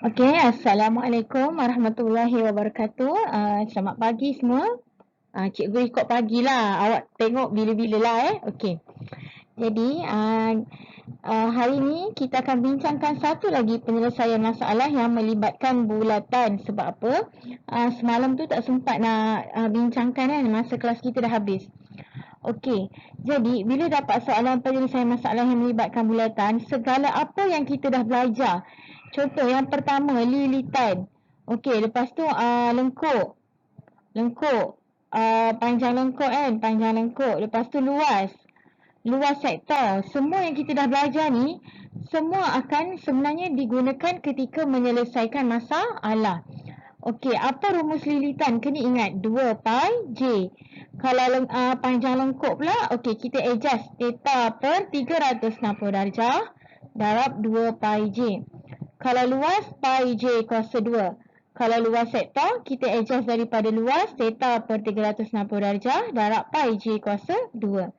Okey, Assalamualaikum warahmatullahi wabarakatuh. Selamat pagi semua. Cikgu ikut pagilah. Awak tengok bila-bila lah Okey. Jadi, hari ini kita akan bincangkan satu lagi penyelesaian masalah yang melibatkan bulatan. Sebab apa? Semalam tu tak sempat nak bincangkan kan, masa kelas kita dah habis. Okey, jadi bila dapat soalan penyelesaian masalah yang melibatkan bulatan, segala apa yang kita dah belajar. Contoh yang pertama, lilitan. Okey, lepas tu lengkuk. Lengkuk. Panjang lengkuk kan, panjang lengkuk. Lepas tu luas. Luas sektor. Semua yang kita dah belajar ni, semua akan sebenarnya digunakan ketika menyelesaikan masalah. Okey, apa rumus lilitan? Kena ingat 2 pi j. Kalau panjang lengkuk pula, okey kita adjust theta per 360 darjah darab 2 pi j. Kalau luas, pi j kuasa 2. Kalau luas sektor, kita adjust daripada luas theta per 360 darjah darab pi j kuasa 2.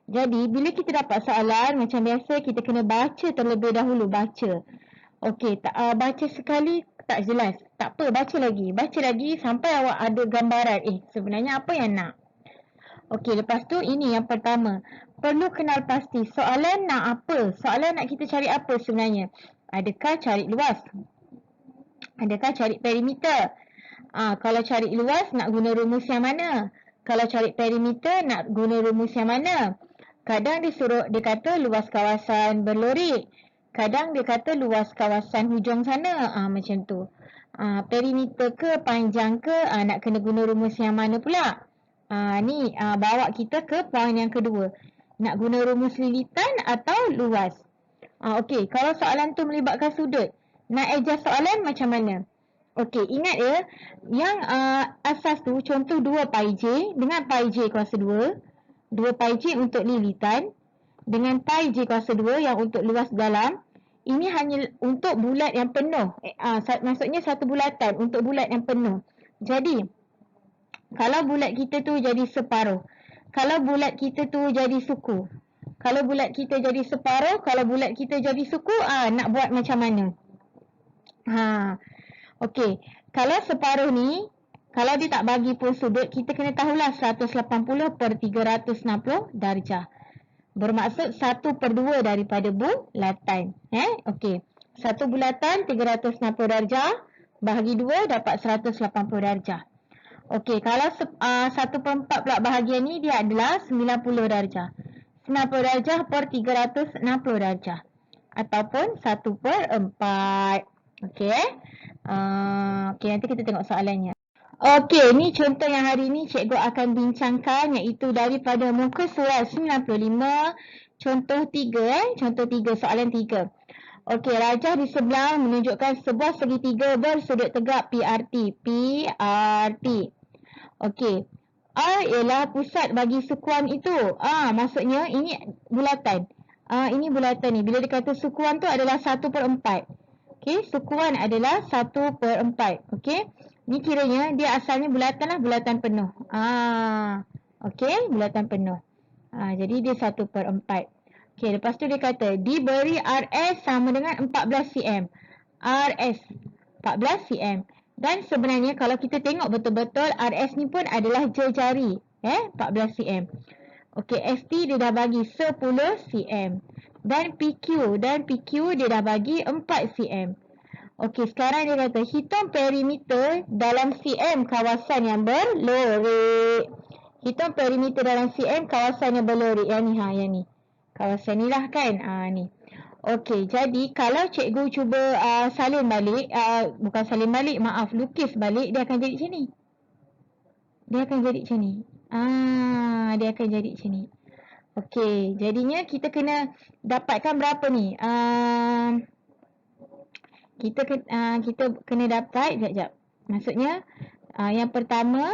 Jadi, bila kita dapat soalan, macam biasa kita kena baca terlebih dahulu, baca. Okey, baca sekali tak jelas. Tak apa, baca lagi. Baca lagi sampai awak ada gambaran. Sebenarnya apa yang nak? Okey, lepas tu ini yang pertama. Perlu kenal pasti. Soalan nak apa? Soalan nak kita cari apa sebenarnya? Adakah cari luas? Adakah cari perimeter? Kalau cari luas nak guna rumus yang mana? Kalau cari perimeter nak guna rumus yang mana? Kadang dia kata luas kawasan berlorik. Kadang dia kata luas kawasan hujung sana. Macam tu. Perimeter ke panjang ke, nak kena guna rumus yang mana pula? Ni bawa kita ke poin yang kedua. Nak guna rumus lilitan atau luas? Okey, kalau soalan tu melibatkan sudut, nak adjust soalan macam mana? Okey, ingat ya, yang asas tu contoh 2 pi j dengan pi j kuasa 2. 2 pi j untuk lilitan dengan pi j kuasa 2 yang untuk luas dalam. Ini hanya untuk bulat yang penuh. Maksudnya satu bulatan untuk bulat yang penuh. Jadi, kalau bulat kita tu jadi separuh. Kalau bulat kita tu jadi suku. Kalau bulat kita jadi separuh, kalau bulat kita jadi suku, nak buat macam mana? Okey, kalau separuh ni, kalau dia tak bagi pun sudut, kita kena tahulah 180 per 360 darjah. Bermaksud 1/2 daripada bulatan. Okey, satu bulatan 360 darjah, bahagi 2 dapat 180 darjah. Okey, kalau 1/4 pula bahagian ni dia adalah 90 darjah. 90 darjah per 360 darjah. Ataupun 1/4. Okey. Okey, nanti kita tengok soalannya. Okey, ni contoh yang hari ni cikgu akan bincangkan, iaitu daripada muka surat 95, contoh 3 Contoh 3, soalan 3. Okey, rajah di sebelah menunjukkan sebuah segitiga bersudut tegak PRT. PRT. Okey. R ialah pusat bagi sukuan itu. Maksudnya ini bulatan. Ini bulatan ni. Bila dia kata sukuan tu adalah 1/4. Okey, sukuan adalah 1/4. Okey. Ni kiranya dia asalnya bulatan lah, bulatan penuh. Okey, bulatan penuh. Jadi dia 1/4. Okey, lepas tu dia kata diberi RS sama dengan 14 cm. RS 14 cm. Dan sebenarnya kalau kita tengok betul-betul RS ni pun adalah jari. 14 cm. Okey, ST dia dah bagi 10 cm. Dan PQ dia dah bagi 4 cm. Okey, sekarang dia kata hitung perimeter dalam cm kawasan yang berlorik. Hitung perimeter dalam cm kawasan yang berlorik. Yang ni. Kawasan ni lah kan. Ni. Okey, jadi kalau cikgu cuba salin balik, bukan salin balik, lukis balik, dia akan jadi macam ni. Dia akan jadi macam ni. Okey, jadinya kita kena dapatkan berapa ni? Kita kena dapat, sekejap. Maksudnya, yang pertama,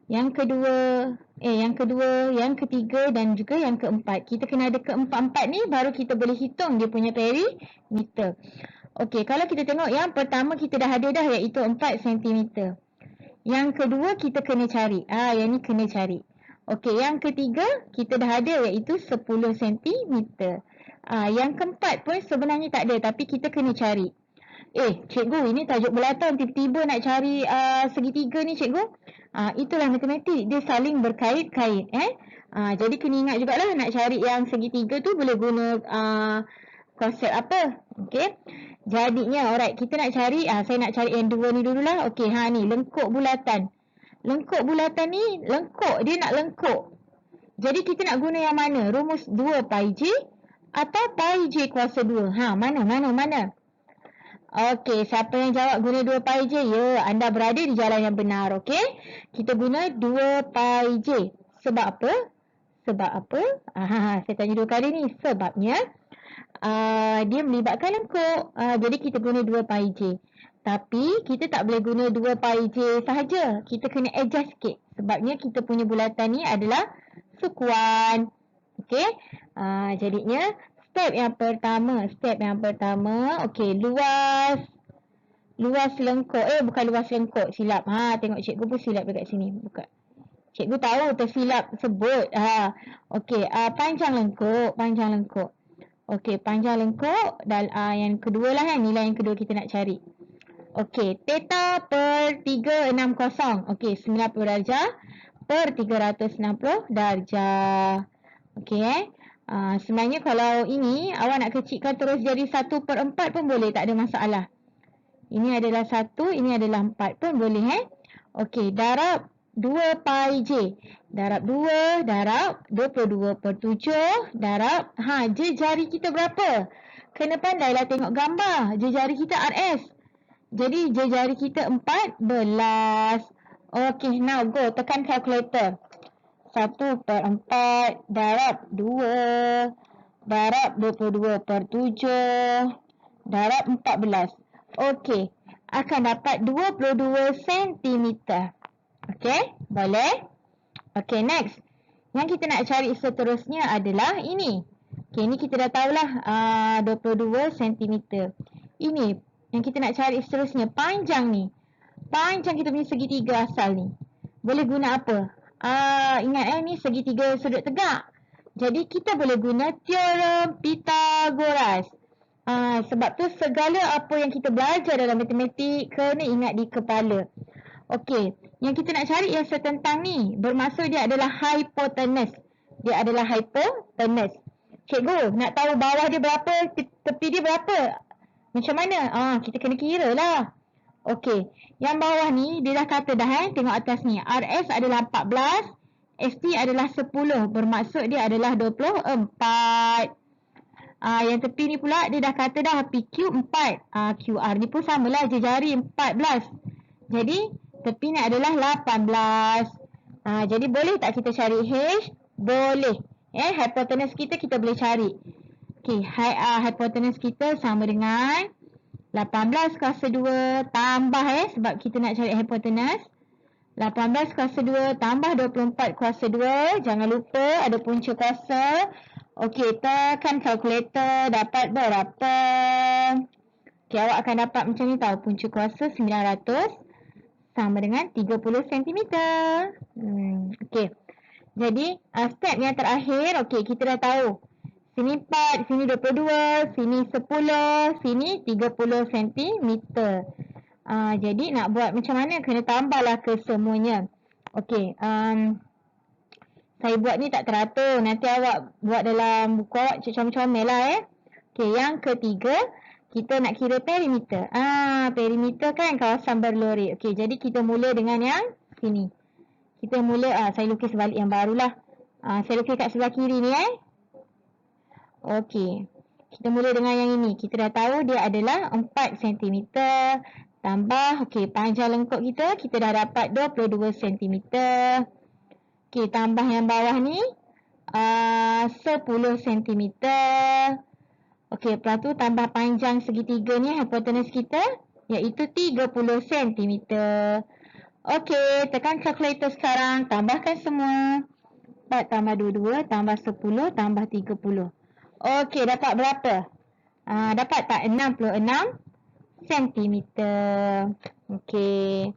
yang kedua, yang ketiga dan juga yang keempat. Kita kena ada keempat-empat ni, baru kita boleh hitung dia punya perimeter. Okey, kalau kita tengok yang pertama kita dah ada dah, iaitu 4 cm. Yang kedua kita kena cari. Yang ni kena cari. Okey, yang ketiga kita dah ada, iaitu 10 cm. Yang keempat pun sebenarnya tak ada, tapi kita kena cari. Cikgu, ini tajuk bulatan. Tiba-tiba nak cari segitiga ni, cikgu. Itulah matematik. Dia saling berkait-kait. Jadi kena ingat jugalah nak cari yang segitiga tu boleh guna konsep apa. Okey. Jadinya, alright. Kita nak cari, saya nak cari yang dua ni dululah. Okey, ni lengkuk bulatan. Lengkuk bulatan ni, dia nak lengkuk. Jadi kita nak guna yang mana? Rumus 2 pi j atau pi j kuasa 2? Mana? Okey, siapa yang jawab guna 2 pi j? Ya, anda berada di jalan yang benar, okey? Kita guna 2 pi j. Sebab apa? Saya tanya 2 kali ni. Sebabnya, dia melibatkan lengkuk. Jadi kita guna 2 pi j. Tapi, kita tak boleh guna 2 pi j sahaja. Kita kena adjust sikit. Sebabnya, kita punya bulatan ni adalah sukuan. Okey. Jadinya step yang pertama, okey, luas lengkuk. Bukan luas lengkuk, silap. Tengok cikgu pun silap dekat sini. Bukan. Cikgu tahu tersilap sebut. Okey, panjang lengkuk. Okey, panjang lengkuk dan yang kedua lah nilai yang kedua kita nak cari. Okey, theta per 360. Okey, 90 darjah per 360 darjah. Okey. Sebenarnya kalau ini awak nak kecilkan terus jadi 1/4 pun boleh, tak ada masalah. Ini adalah 1, ini adalah 4 pun boleh. Okey, darab 2 pi j. Darab 2, darab 22/7, darab, jari kita berapa? Kena pandailah tengok gambar. Jari kita RS. Jadi jari kita 14. Okey, now go. Tekan kalkulator. 1/4 darab 2 darab 22/7 darab 14. Okey, akan dapat 22 cm. Okey, boleh? Okey, next. Yang kita nak cari seterusnya adalah ini. Okey, ini kita dah tahulah 22 cm. Ini yang kita nak cari seterusnya, panjang ni. Panjang kita punya segitiga asal ni. Boleh guna apa? Ingat ni segitiga sudut tegak. Jadi kita boleh guna teorem Pythagoras. Sebab tu segala apa yang kita belajar dalam matematik kena ingat di kepala. Okey, yang kita nak cari yang setentang ni bermaksud dia adalah hypotenuse. Cikgu, nak tahu bawah dia berapa, tepi dia berapa? Macam mana? Kita kena kira lah. Okey, yang bawah ni dia dah kata dah tengok atas ni. RS adalah 14, ST adalah 10. Bermaksud dia adalah 24. Yang tepi ni pula dia dah kata dah PQ 4. QR ni pun samalah, jari 14. Jadi tepi ni adalah 18. Jadi boleh tak kita cari H? Boleh. Hypotenuse kita boleh cari. Okey, hypotenuse kita sama dengan 18 kuasa 2 tambah sebab kita nak cari hypotenuse. 18 kuasa 2 tambah 24 kuasa 2. Jangan lupa ada punca kuasa. Okey, tekan kalkulator, dapat berapa? Okey, awak akan dapat macam ni tahu. Punca kuasa 900 sama dengan 30 cm. Okey. Jadi, step yang terakhir, okey, kita dah tahu. Sini 4, sini 22, sini 10, sini 30 cm. Jadi nak buat macam mana? Kena tambahlah ke semuanya. Okey, saya buat ni tak teratur. Nanti awak buat dalam buku awak comel-comel lah Okey, yang ketiga, kita nak kira perimeter. Perimeter kan kawasan berlori. Okey, jadi kita mula dengan yang sini. Kita mula, saya lukis balik yang barulah. Saya lukis kat sebelah kiri ni Okey, kita mula dengan yang ini. Kita dah tahu dia adalah 4 cm. Tambah, okey, panjang lengkuk kita dah dapat 22 cm. Okey, tambah yang bawah ni 10 cm. Okey, lepas tu tambah panjang segitiga ni, hypotenuse kita, iaitu 30 cm. Okey, tekan kalkulator sekarang, tambahkan semua. 4 tambah 22 tambah 10 tambah 30. Okey, dapat berapa? Dapat tak? 66 cm. Okey.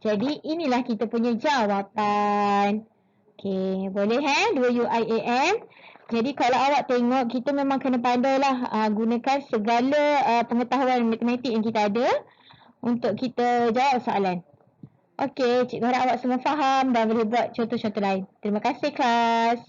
Jadi, inilah kita punya jawapan. Okey, boleh 2UIAM. Jadi kalau awak tengok, kita memang kena pandai lah gunakan segala pengetahuan matematik yang kita ada untuk kita jawab soalan. Okey, cikgu harap awak semua faham dan boleh buat contoh-contoh lain. Terima kasih kelas.